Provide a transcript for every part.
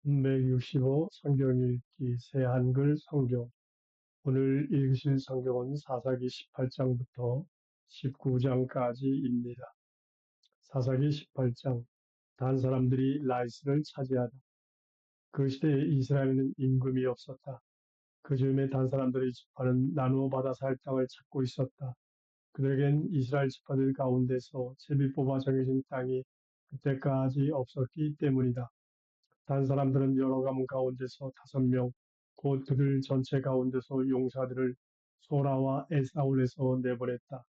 165 성경 읽기 새 한글 성경. 오늘 읽으실 성경은 사사기 18장부터 19장까지입니다. 사사기 18장. 단 사람들이 라이스를 차지하다. 그 시대에 이스라엘에는 임금이 없었다. 그 즈음에 단 사람들의 지파는 나누어 받아 살 땅을 찾고 있었다. 그들에겐 이스라엘 지파들 가운데서 제비 뽑아 정해진 땅이 그때까지 없었기 때문이다. 단 사람들은 여러 가문 가운데서 5명, 곧 그들 전체 가운데서 용사들을 소라와 에사울에서 내보냈다.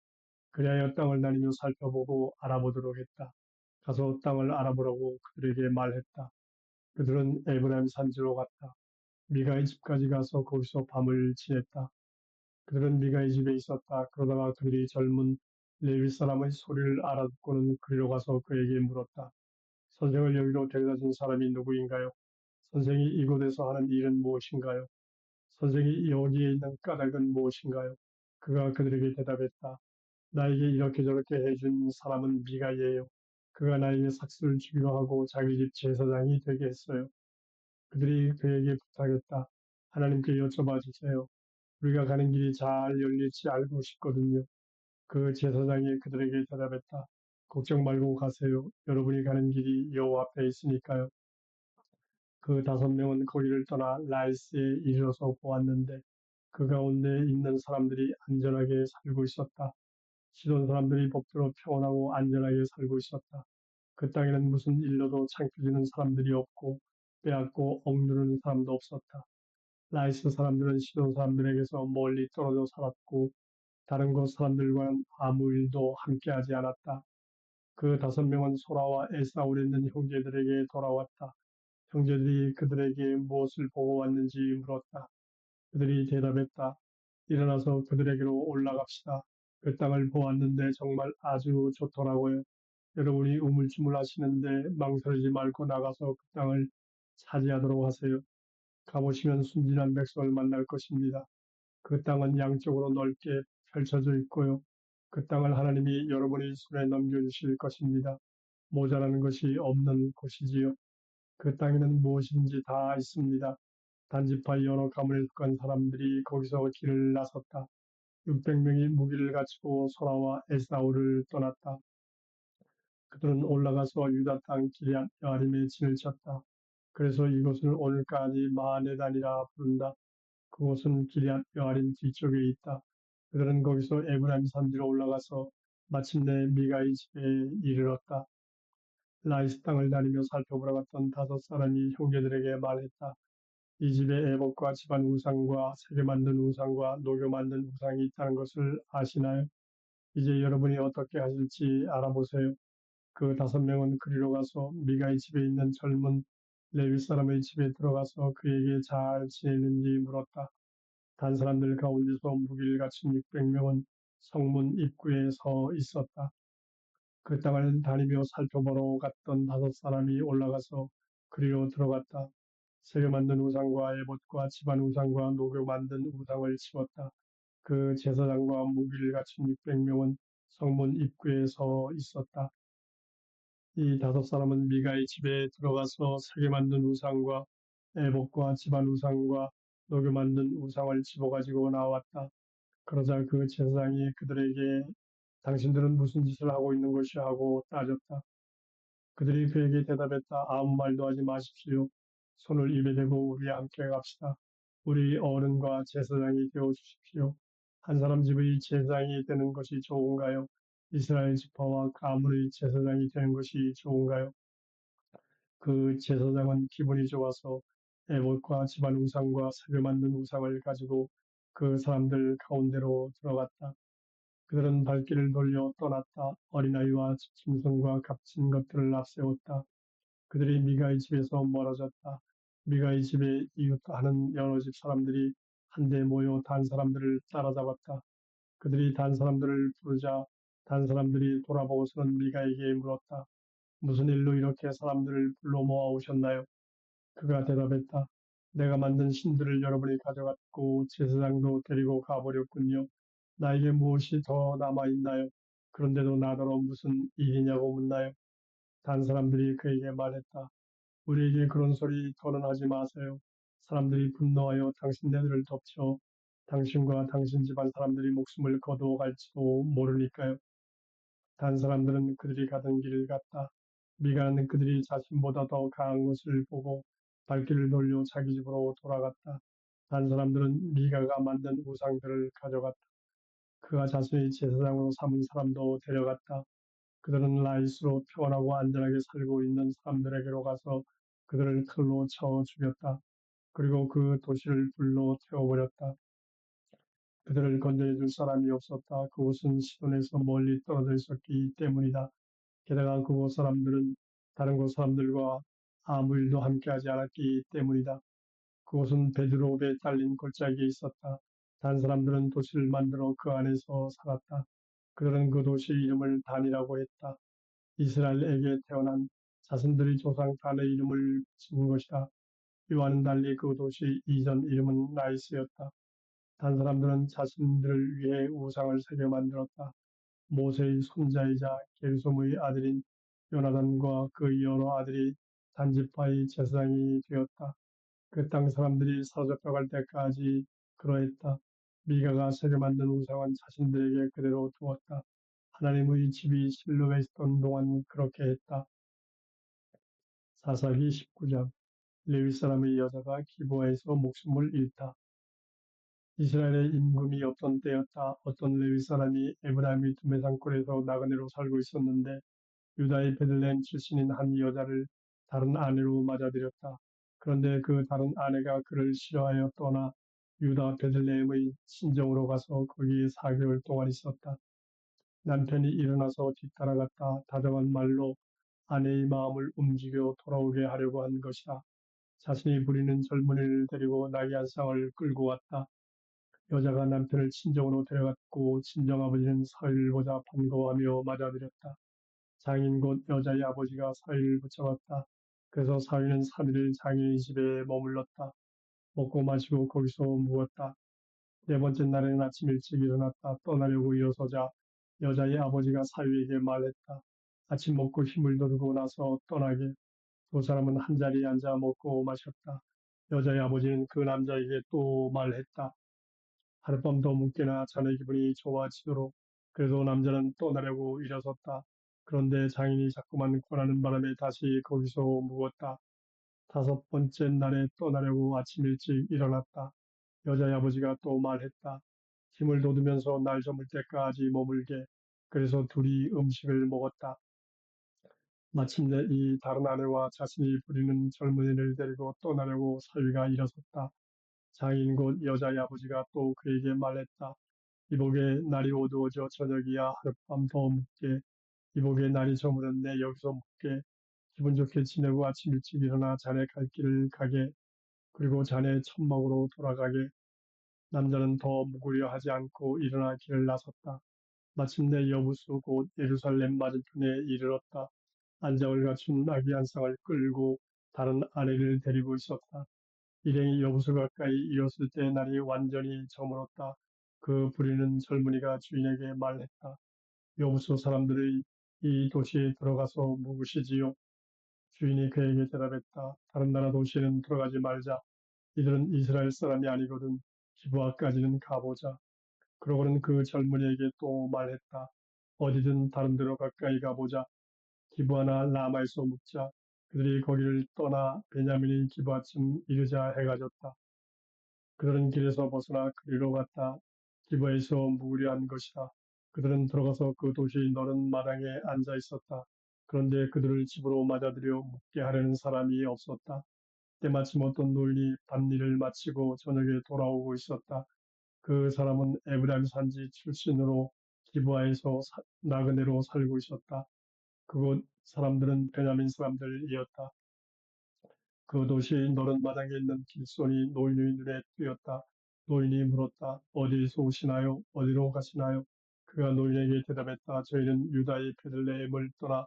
그리하여 땅을 나누며 살펴보고 알아보도록 했다. 가서 땅을 알아보라고 그들에게 말했다. 그들은 에브라임 산지로 갔다. 미가의 집까지 가서 거기서 밤을 지냈다. 그들은 미가의 집에 있었다. 그러다가 그들이 젊은 레위 사람의 소리를 알아듣고는 그리로 가서 그에게 물었다. 선생을 여기로 데려다 준 사람이 누구인가요? 선생이 이곳에서 하는 일은 무엇인가요? 선생이 여기에 있는 까닭은 무엇인가요? 그가 그들에게 대답했다. 나에게 이렇게 저렇게 해준 사람은 미가예요. 그가 나에게 삭스를 주기로 하고 자기 집 제사장이 되게 했어요. 그들이 그에게 부탁했다. 하나님께 여쭤봐 주세요. 우리가 가는 길이 잘 열릴지 알고 싶거든요. 그 제사장이 그들에게 대답했다. 걱정 말고 가세요. 여러분이 가는 길이 여호와 앞에 있으니까요. 그 5명은 거기를 떠나 라이스에 이르러서 보았는데 그 가운데 있는 사람들이 안전하게 살고 있었다. 시돈 사람들이 법대로 평온하고 안전하게 살고 있었다. 그 땅에는 무슨 일로도 창피지는 사람들이 없고 빼앗고 억누르는 사람도 없었다. 라이스 사람들은 시돈 사람들에게서 멀리 떨어져 살았고 다른 곳 사람들과는 아무 일도 함께하지 않았다. 그 5명은 소라와 에사울에 있는 형제들에게 돌아왔다. 형제들이 그들에게 무엇을 보고 왔는지 물었다. 그들이 대답했다. 일어나서 그들에게로 올라갑시다. 그 땅을 보았는데 정말 아주 좋더라고요. 여러분이 우물쭈물하시는데 망설이지 말고 나가서 그 땅을 차지하도록 하세요. 가보시면 순진한 백성을 만날 것입니다. 그 땅은 양쪽으로 넓게 펼쳐져 있고요. 그 땅을 하나님이 여러분의 손에 넘겨주실 것입니다. 모자라는 것이 없는 곳이지요. 그 땅에는 무엇인지 다 있습니다. 단지파 여러 가문에 속한 사람들이 거기서 길을 나섰다. 600명이 무기를 가지고 소라와 에사우를 떠났다. 그들은 올라가서 유다 땅 기럇 여아림에 진을 쳤다. 그래서 이곳을 오늘까지 마네단이라 부른다. 그곳은 기럇 여아림 뒤쪽에 있다. 그들은 거기서 에브라임 산지로 올라가서 마침내 미가의 집에 이르렀다. 라이스 땅을 다니며 살펴보러 갔던 5사람이 형제들에게 말했다. 이 집에 애복과 집안 우상과 새겨 만든 우상과 녹여 만든 우상이 있다는 것을 아시나요? 이제 여러분이 어떻게 하실지 알아보세요. 그 5명은 그리로 가서 미가의 집에 있는 젊은 레위 사람의 집에 들어가서 그에게 잘 지내는지 물었다. 단 사람들 가운데서 무기를 갖춘 600명은 성문 입구에 서 있었다. 그 땅을 다니며 살펴보러 갔던 5사람이 올라가서 그리로 들어갔다. 새겨 만든 우상과 에봇과 집안 우상과 녹여 만든 우상을 치웠다. 그 제사장과 무기를 갖춘 600명은 성문 입구에 서 있었다. 이 5사람은 미가의 집에 들어가서 새겨 만든 우상과 에봇과 집안 우상과 녹여 만든 우상을 집어가지고 나왔다. 그러자 그 제사장이 그들에게 당신들은 무슨 짓을 하고 있는 것이 하고 따졌다. 그들이 그에게 대답했다. 아무 말도 하지 마십시오. 손을 입에 대고 우리 함께 갑시다. 우리 어른과 제사장이 되어 주십시오. 한 사람 집의 제사장이 되는 것이 좋은가요? 이스라엘 지파와 가문의 제사장이 되는 것이 좋은가요? 그 제사장은 기분이 좋아서 에봇과 집안 우상과 새겨 만든 우상을 가지고 그 사람들 가운데로 들어갔다. 그들은 발길을 돌려 떠났다. 어린아이와 짐승과 값진 것들을 앞세웠다. 그들이 미가의 집에서 멀어졌다. 미가의 집에 이웃하는 여러 집 사람들이 한데 모여 단 사람들을 따라잡았다. 그들이 단 사람들을 부르자 단 사람들이 돌아보고서는 미가에게 물었다. 무슨 일로 이렇게 사람들을 불러 모아오셨나요? 그가 대답했다. 내가 만든 신들을 여러분이 가져갔고 제사장도 데리고 가버렸군요. 나에게 무엇이 더 남아있나요? 그런데도 나더러 무슨 일이냐고 묻나요? 단 사람들이 그에게 말했다. 우리에게 그런 소리 더는 하지 마세요. 사람들이 분노하여 당신네들을 덮쳐 당신과 당신 집안 사람들이 목숨을 거두어갈지도 모르니까요. 단 사람들은 그들이 가던 길을 갔다. 미가는 그들이 자신보다 더 강한 것을 보고 발길을 돌려 자기 집으로 돌아갔다. 단 사람들은 미가가 만든 우상들을 가져갔다. 그가 자신의 제사장으로 삼은 사람도 데려갔다. 그들은 라이스로 평안하고 안전하게 살고 있는 사람들에게로 가서 그들을 칼로 쳐 죽였다. 그리고 그 도시를 불로 태워버렸다. 그들을 건져내 줄 사람이 없었다. 그곳은 시돈에서 멀리 떨어져 있었기 때문이다. 게다가 그곳 사람들은 다른 곳 사람들과 아무 일도 함께하지 않았기 때문이다. 그곳은 베드로베에 딸린 골짜기에 있었다. 단 사람들은 도시를 만들어 그 안에서 살았다. 그들은 그 도시 이름을 단이라고 했다. 이스라엘에게 태어난 자신들의 조상 단의 이름을 붙인 것이다. 이와는 달리 그 도시 이전 이름은 나이스였다. 단 사람들은 자신들을 위해 우상을 새겨 만들었다. 모세의 손자이자 게르솜의 아들인 요나단과 그 여러 아들이 단지파의 제사장이 되었다. 그 땅 사람들이 사로잡혀 갈 때까지 그러했다. 미가가 새겨 만든 우상은 자신들에게 그대로 두었다. 하나님의 집이 실로에 있던 동안 그렇게 했다. 사사기 19장 레위 사람의 여자가 기브아에서 목숨을 잃다. 이스라엘의 임금이 없던 때였다. 어떤 레위 사람이 에브라임의 두메산골에서 나그네로 살고 있었는데 유다의 베들레헴 출신인 한 여자를 다른 아내로 맞아들였다. 그런데 그 다른 아내가 그를 싫어하여 떠나 유다 베들레헴의 친정으로 가서 거기에 4개월 동안 있었다. 남편이 일어나서 뒤따라갔다. 다정한 말로 아내의 마음을 움직여 돌아오게 하려고 한 것이다. 자신이 부리는 젊은이를 데리고 낙이 상을 끌고 왔다. 여자가 남편을 친정으로 데려갔고 친정아버지는 사위를 보자 반가워하며 맞아들였다. 장인 곧 여자의 아버지가 사위를 붙잡았다. 그래서 사위는 3일을 장인의 집에 머물렀다. 먹고 마시고 거기서 묵었다. 네 번째 날에는 아침 일찍 일어났다. 떠나려고 일어서자 여자의 아버지가 사위에게 말했다. 아침 먹고 힘을 돌리고 나서 떠나게. 두 사람은 한자리에 앉아 먹고 마셨다. 여자의 아버지는 그 남자에게 또 말했다. 하룻밤 더 묵게나 자네 기분이 좋아지도록. 그래도 남자는 떠나려고 일어섰다. 그런데 장인이 자꾸만 권하는 바람에 다시 거기서 묵었다. 다섯 번째 날에 떠나려고 아침 일찍 일어났다. 여자의 아버지가 또 말했다. 힘을 돋우면서 날 저물 때까지 머물게. 그래서 둘이 음식을 먹었다. 마침내 이 다른 아내와 자신이 부리는 젊은이를 데리고 떠나려고 사위가 일어섰다. 장인 곧 여자의 아버지가 또 그에게 말했다. 이복에 날이 어두워져 저녁이야 하룻밤 더 묵게. 이복에 날이 저물은 내 여기서 묵게. 기분 좋게 지내고 아침 일찍 일어나 자네 갈 길을 가게. 그리고 자네 천막으로 돌아가게. 남자는 더 묵으려 하지 않고 일어나 길을 나섰다. 마침내 여부수 곧 예루살렘 맞은편에 이르렀다. 안장을 갖춘 아기 한 쌍을 끌고 다른 아내를 데리고 있었다. 일행이 여부수 가까이 이었을 때 날이 완전히 저물었다. 그 부리는 젊은이가 주인에게 말했다. 여부수 사람들의 이 도시에 들어가서 묵으시지요. 주인이 그에게 대답했다. 다른 나라 도시에는 들어가지 말자. 이들은 이스라엘 사람이 아니거든. 기브아까지는 가보자. 그러고는 그 젊은이에게 또 말했다. 어디든 다른 데로 가까이 가보자. 기브아나 라마에서 묵자. 그들이 거기를 떠나 베냐민의 기브아쯤 이르자 해가 졌다. 그들은 길에서 벗어나 그리로 갔다. 기브아에서 묵으려 한 것이다. 그들은 들어가서 그 도시의 너른 마당에 앉아 있었다. 그런데 그들을 집으로 맞아들여 묵게 하려는 사람이 없었다. 때마침 어떤 노인이 밭일을 마치고 저녁에 돌아오고 있었다. 그 사람은 에브라임 산지 출신으로 기브아에서 나그네로 살고 있었다. 그곳 사람들은 베냐민 사람들이었다. 그 도시의 너른 마당에 있는 길손이 노인의 눈에 띄었다. 노인이 물었다. 어디에서 오시나요? 어디로 가시나요? 그가 노인에게 대답했다. 저희는 유다의 베들레헴을 떠나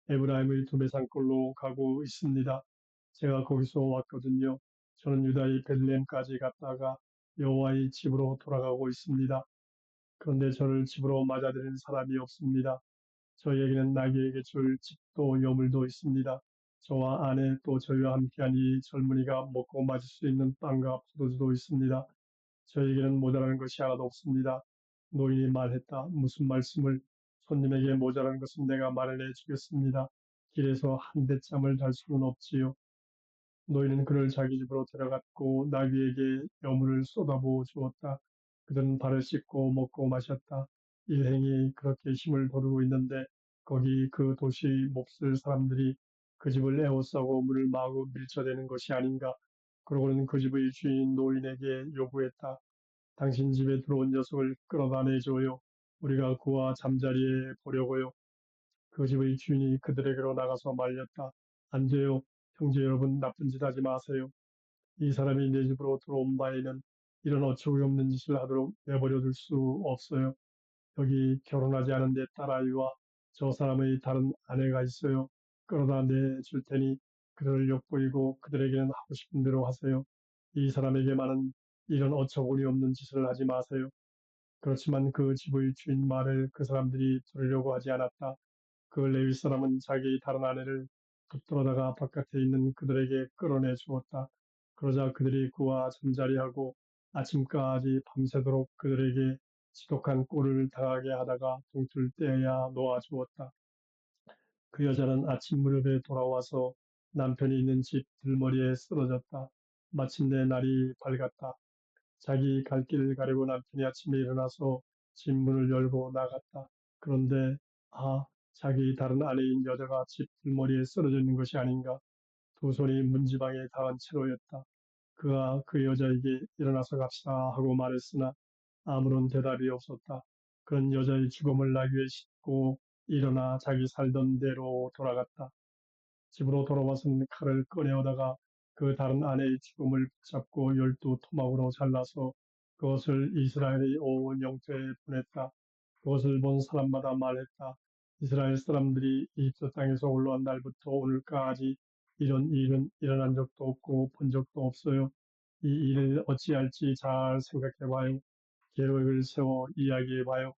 에브라임의 두메산골로 가고 있습니다. 제가 거기서 왔거든요. 저는 유다의 베들레헴까지 갔다가 여호와의 집으로 돌아가고 있습니다. 그런데 저를 집으로 맞아들이는 사람이 없습니다. 저희에게는 나귀에게 줄 집도 여물도 있습니다. 저와 아내 또 저희와 함께한 이 젊은이가 먹고 마실 수 있는 빵과 포도주도 있습니다. 저에게는 모자라는 것이 하나도 없습니다. 노인이 말했다. 무슨 말씀을? 손님에게 모자란 것은 내가 마련해 주겠습니다. 길에서 한 대짬을 잘 수는 없지요. 노인은 그를 자기 집으로 데려갔고 나귀에게 여물을 쏟아부어 주었다. 그들은 발을 씻고 먹고 마셨다. 일행이 그렇게 힘을 거두고 있는데 거기 그 도시 몹쓸 사람들이 그 집을 에워싸고 문을 마구 밀쳐대는 것이 아닌가. 그러고는 그 집의 주인 노인에게 요구했다. 당신 집에 들어온 녀석을 끌어다 내줘요. 우리가 그와 잠자리에 보려고요. 그 집의 주인이 그들에게로 나가서 말렸다. 안 돼요. 형제 여러분, 나쁜 짓 하지 마세요. 이 사람이 내 집으로 들어온 바에는 이런 어처구니 없는 짓을 하도록 내버려 둘 수 없어요. 여기 결혼하지 않은 내 딸아이와 저 사람의 다른 아내가 있어요. 끌어다 내줄 테니 그들을 욕보이고 그들에게는 하고 싶은 대로 하세요. 이 사람에게만은 이런 어처구니 없는 짓을 하지 마세요. 그렇지만 그 집의 주인 말을 그 사람들이 들으려고 하지 않았다. 그 레위 사람은 자기 다른 아내를 붙들어다가 바깥에 있는 그들에게 끌어내 주었다. 그러자 그들이 그와 잠자리하고 아침까지 밤새도록 그들에게 지독한 꼴을 당하게 하다가 동틀 때야 놓아 주었다. 그 여자는 아침 무렵에 돌아와서 남편이 있는 집 들머리에 쓰러졌다. 마침내 날이 밝았다. 자기 갈 길을 가려고 남편이 아침에 일어나서 집 문을 열고 나갔다. 그런데 자기 다른 아내인 여자가 집 뒷머리에 쓰러져 있는 것이 아닌가. 두 손이 문지방에 닿은 채로였다. 그가 그 여자에게 일어나서 갑시다 하고 말했으나 아무런 대답이 없었다. 그런 여자의 죽음을 나귀에 싣고 일어나 자기 살던 데로 돌아갔다. 집으로 돌아와서는 칼을 꺼내오다가 그 다른 아내의 죽음을 붙잡고 12토막으로 잘라서 그것을 이스라엘의 온 영토에 보냈다. 그것을 본 사람마다 말했다. 이스라엘 사람들이 이집트 땅에서 올라온 날부터 오늘까지 이런 일은 일어난 적도 없고 본 적도 없어요. 이 일을 어찌할지 잘 생각해봐요. 계획을 세워 이야기해봐요.